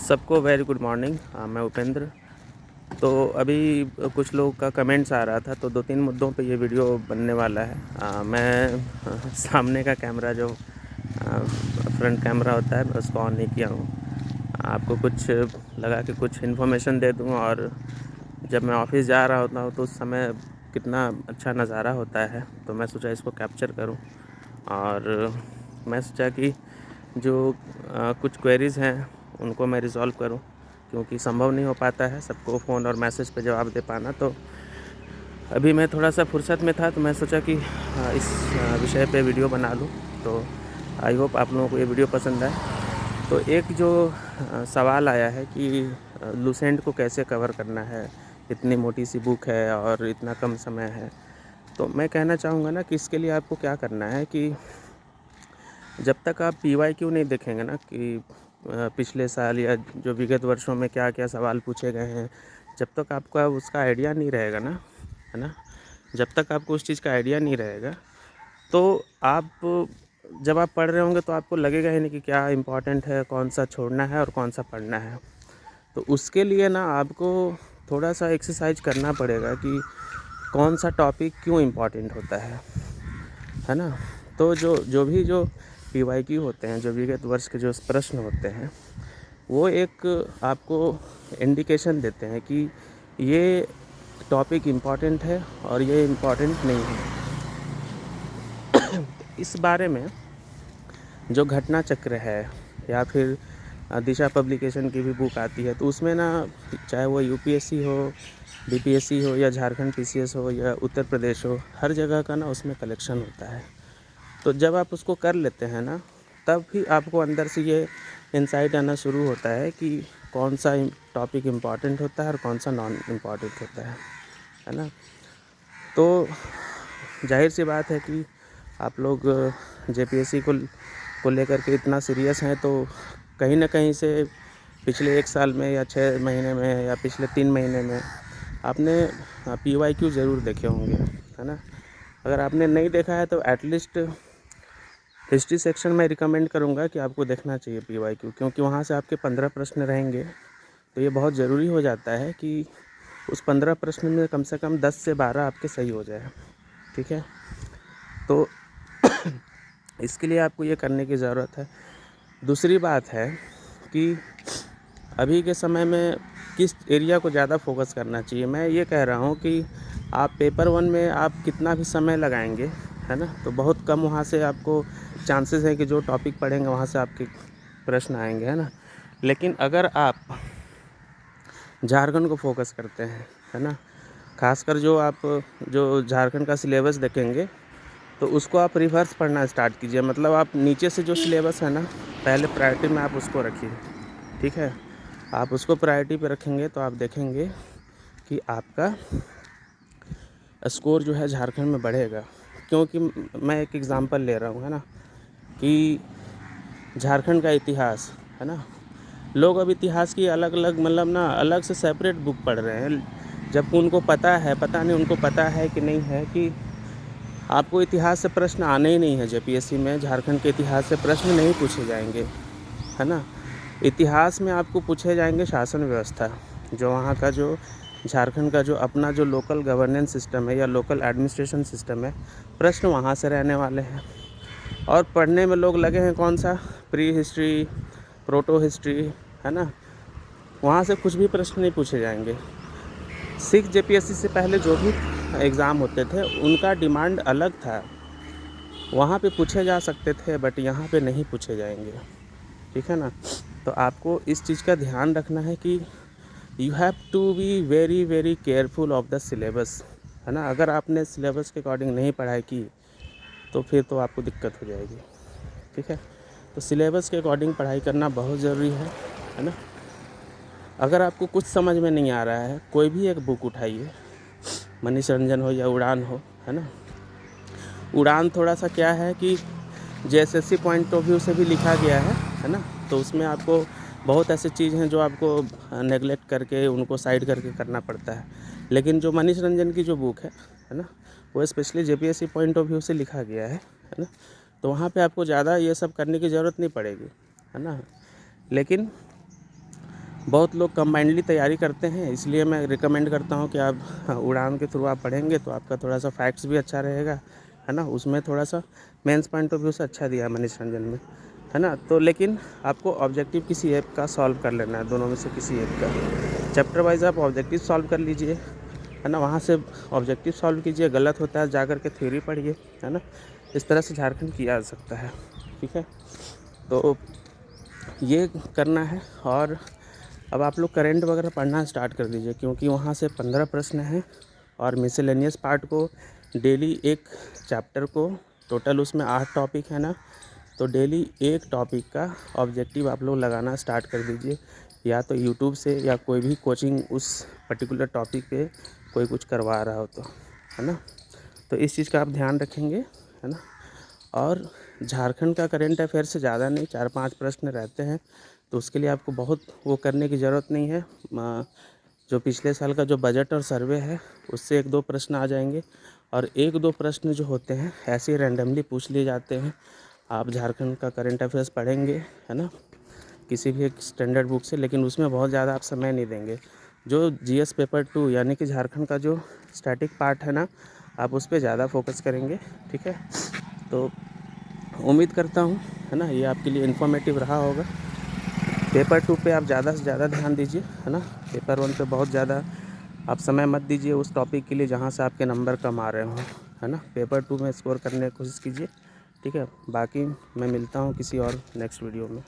सबको very good morning. मैं उपेंद्र। तो अभी कुछ लोगों का कमेंट्स आ रहा था, तो 2-3 मुद्दों पे ये वीडियो बनने वाला है। सामने का कैमरा जो फ्रंट कैमरा होता है, मैं उसको ऑन नहीं किया हूँ। आपको कुछ लगा कि कुछ इन्फॉर्मेशन दे दूँ, और जब मैं ऑफिस जा रहा होता हूँ तो उस समय कितना अच्छा नज़ारा होता है, तो मैं सोचा इसको कैप्चर करूँ। और मैं सोचा कि जो कुछ क्वेरीज़ हैं उनको मैं रिज़ॉल्व करूं, क्योंकि संभव नहीं हो पाता है सबको फ़ोन और मैसेज पे जवाब दे पाना। तो अभी मैं थोड़ा सा फुर्सत में था, तो मैं सोचा कि इस विषय पे वीडियो बना लूं। तो आई होप आप लोगों को ये वीडियो पसंद आए। तो एक जो सवाल आया है कि लूसेंट को कैसे कवर करना है, इतनी मोटी सी बुक है और इतना कम समय है। तो मैं कहना चाहूँगा ना कि इसके लिए आपको क्या करना है कि जब तक आप PYQ नहीं देखेंगे ना कि पिछले साल या जो विगत वर्षों में क्या क्या सवाल पूछे गए हैं, जब तक आपका उसका आइडिया नहीं रहेगा ना, है ना, जब तक आपको उस चीज़ का आइडिया नहीं रहेगा, तो आप जब आप पढ़ रहे होंगे तो आपको लगेगा ही नहीं कि क्या इम्पोर्टेंट है, कौन सा छोड़ना है और कौन सा पढ़ना है। तो उसके लिए ना आपको थोड़ा सा एक्सरसाइज करना पड़ेगा कि कौन सा टॉपिक क्यों इम्पोर्टेंट होता है ना। तो जो PYQ होते हैं, जो विगत वर्ष के जो प्रश्न होते हैं, वो एक आपको इंडिकेशन देते हैं कि ये टॉपिक इम्पॉर्टेंट है और ये इम्पॉर्टेंट नहीं है। इस बारे में जो घटना चक्र है, या फिर दिशा पब्लिकेशन की भी बुक आती है, तो उसमें ना चाहे वो UPSC हो, BPSC हो, या झारखंड PCS हो, या उत्तर प्रदेश हो, हर जगह का ना उसमें कलेक्शन होता है। तो जब आप उसको कर लेते हैं ना, तब भी आपको अंदर से ये इंसाइट आना शुरू होता है कि कौन सा टॉपिक इम्पॉर्टेंट होता है और कौन सा नॉन इम्पॉर्टेंट होता है ना। तो जाहिर सी बात है कि आप लोग JPSC को लेकर के इतना सीरियस हैं, तो कहीं ना कहीं से पिछले 1 साल में या 6 महीने में या पिछले 3 महीने में आपने PYQ ज़रूर देखे होंगे, है ना। अगर आपने नहीं देखा है तो एटलीस्ट हिस्ट्री सेक्शन में रिकमेंड करूंगा कि आपको देखना चाहिए PYQ, क्योंकि वहाँ से आपके 15 प्रश्न रहेंगे। तो ये बहुत ज़रूरी हो जाता है कि उस 15 प्रश्न में कम से कम 10 से 12 आपके सही हो जाए, ठीक है। तो इसके लिए आपको ये करने की ज़रूरत है। दूसरी बात है कि अभी के समय में किस एरिया को ज़्यादा फोकस करना चाहिए। मैं ये कह रहा हूँ कि आप पेपर 1 में आप कितना भी समय लगाएंगे, है ना, तो बहुत कम वहाँ से आपको चांसेस है कि जो टॉपिक पढ़ेंगे वहाँ से आपके प्रश्न आएंगे, है ना। लेकिन अगर आप झारखंड को फोकस करते हैं, है ना, खासकर जो झारखंड का सिलेबस देखेंगे, तो उसको आप रिवर्स पढ़ना स्टार्ट कीजिए। मतलब आप नीचे से जो सिलेबस है ना, पहले प्रायोरिटी में आप उसको रखिए, ठीक है। आप उसको प्रायोरिटी पे रखेंगे तो आप देखेंगे कि आपका स्कोर जो है झारखंड में बढ़ेगा। क्योंकि मैं एक एग्ज़ाम्पल ले रहा हूँ, है ना, कि झारखंड का इतिहास, है ना, लोग अब इतिहास की अलग अलग मतलब ना अलग से सेपरेट बुक पढ़ रहे हैं, जबकि उनको पता है, पता नहीं उनको पता है कि नहीं है कि आपको इतिहास से प्रश्न आने ही नहीं है। JPSC में झारखंड के इतिहास से प्रश्न नहीं पूछे जाएंगे, है ना। इतिहास में आपको पूछे जाएंगे शासन व्यवस्था, जो वहाँ का जो झारखंड का जो अपना जो लोकल गवर्नेंस सिस्टम है या लोकल एडमिनिस्ट्रेशन सिस्टम है, प्रश्न वहाँ से रहने वाले हैं। और पढ़ने में लोग लगे हैं कौन सा, प्री हिस्ट्री, प्रोटो हिस्ट्री, है ना, वहाँ से कुछ भी प्रश्न नहीं पूछे जाएंगे। 6 JPSC से पहले जो भी एग्ज़ाम होते थे उनका डिमांड अलग था, वहाँ पे पूछे जा सकते थे, बट यहाँ पे नहीं पूछे जाएंगे, ठीक है ना। तो आपको इस चीज़ का ध्यान रखना है कि you have to be very very careful of the syllabus, है ना। अगर आपने सिलेबस के अकॉर्डिंग नहीं पढ़ाई की तो फिर तो आपको दिक्कत हो जाएगी, ठीक है। तो सिलेबस के अकॉर्डिंग पढ़ाई करना बहुत ज़रूरी है ना। अगर आपको कुछ समझ में नहीं आ रहा है, कोई भी एक बुक उठाइए, मनीष रंजन हो या उड़ान हो, है ना। उड़ान थोड़ा सा क्या है कि JSSC पॉइंट ऑफ व्यू से भी लिखा गया है ना। तो उसमें आपको बहुत ऐसी चीज़ हैं जो आपको नेगलेक्ट करके उनको साइड करके करना पड़ता है। लेकिन जो मनीष रंजन की जो बुक है ना, वो specially JPSC point of view से लिखा गया है ना। तो वहाँ पे आपको ज़्यादा ये सब करने की ज़रूरत नहीं पड़ेगी, है ना। लेकिन बहुत लोग कंबाइंडली तैयारी करते हैं, इसलिए मैं रिकमेंड करता हूँ कि आप उड़ान के थ्रू आप पढ़ेंगे तो आपका थोड़ा सा फैक्ट्स भी अच्छा रहेगा, है ना। उसमें थोड़ा सा मेंस पॉइंट ऑफ व्यू से अच्छा दिया है मनीष रंजन में, है ना। तो लेकिन आपको ऑब्जेक्टिव किसी एक का सॉल्व कर लेना है, दोनों में से किसी एक का। चैप्टर वाइज आप ऑब्जेक्टिव सॉल्व कर लीजिए, है ना। वहाँ से ऑब्जेक्टिव सॉल्व कीजिए, गलत होता है जा कर के थ्योरी पढ़िए, है ना। इस तरह से झारखंड किया जा सकता है, ठीक है। तो ये करना है। और अब आप लोग करेंट वगैरह पढ़ना स्टार्ट कर दीजिए, क्योंकि वहाँ से 15 प्रश्न हैं और मिसलेनियस पार्ट को डेली एक चैप्टर को टोटल उसमें 8 टॉपिक है ना, तो डेली एक टॉपिक का ऑब्जेक्टिव आप लोग लगाना स्टार्ट कर दीजिए, या तो यूट्यूब से या कोई भी कोचिंग उस पर्टिकुलर टॉपिक पे कोई कुछ करवा रहा हो तो, है ना। तो इस चीज़ का आप ध्यान रखेंगे, है ना। और झारखंड का करेंट अफेयर से ज़्यादा नहीं, 4-5 प्रश्न रहते हैं, तो उसके लिए आपको बहुत वो करने की ज़रूरत नहीं है। जो पिछले साल का जो बजट और सर्वे है उससे 1-2 प्रश्न आ जाएंगे, और 1-2 प्रश्न जो होते हैं ऐसे ही रैंडमली पूछ लिए जाते हैं। आप झारखंड का करेंट अफेयर्स पढ़ेंगे, है ना, किसी भी एक स्टैंडर्ड बुक से, लेकिन उसमें बहुत ज़्यादा आप समय नहीं देंगे। जो जीएस पेपर 2 यानी कि झारखंड का जो स्टैटिक पार्ट है ना, आप उस पर ज़्यादा फोकस करेंगे, ठीक है। तो उम्मीद करता हूँ, है ना, ये आपके लिए इन्फॉर्मेटिव रहा होगा। पेपर 2 पे आप ज़्यादा से ज़्यादा ध्यान दीजिए, है ना। पेपर 1 पे बहुत ज़्यादा आप समय मत दीजिए उस टॉपिक के लिए जहाँ से आपके नंबर कम आ रहे हों, है ना। पेपर 2 में स्कोर करने की कोशिश कीजिए, ठीक है। बाकी मैं मिलता हूँ किसी और नेक्स्ट वीडियो में।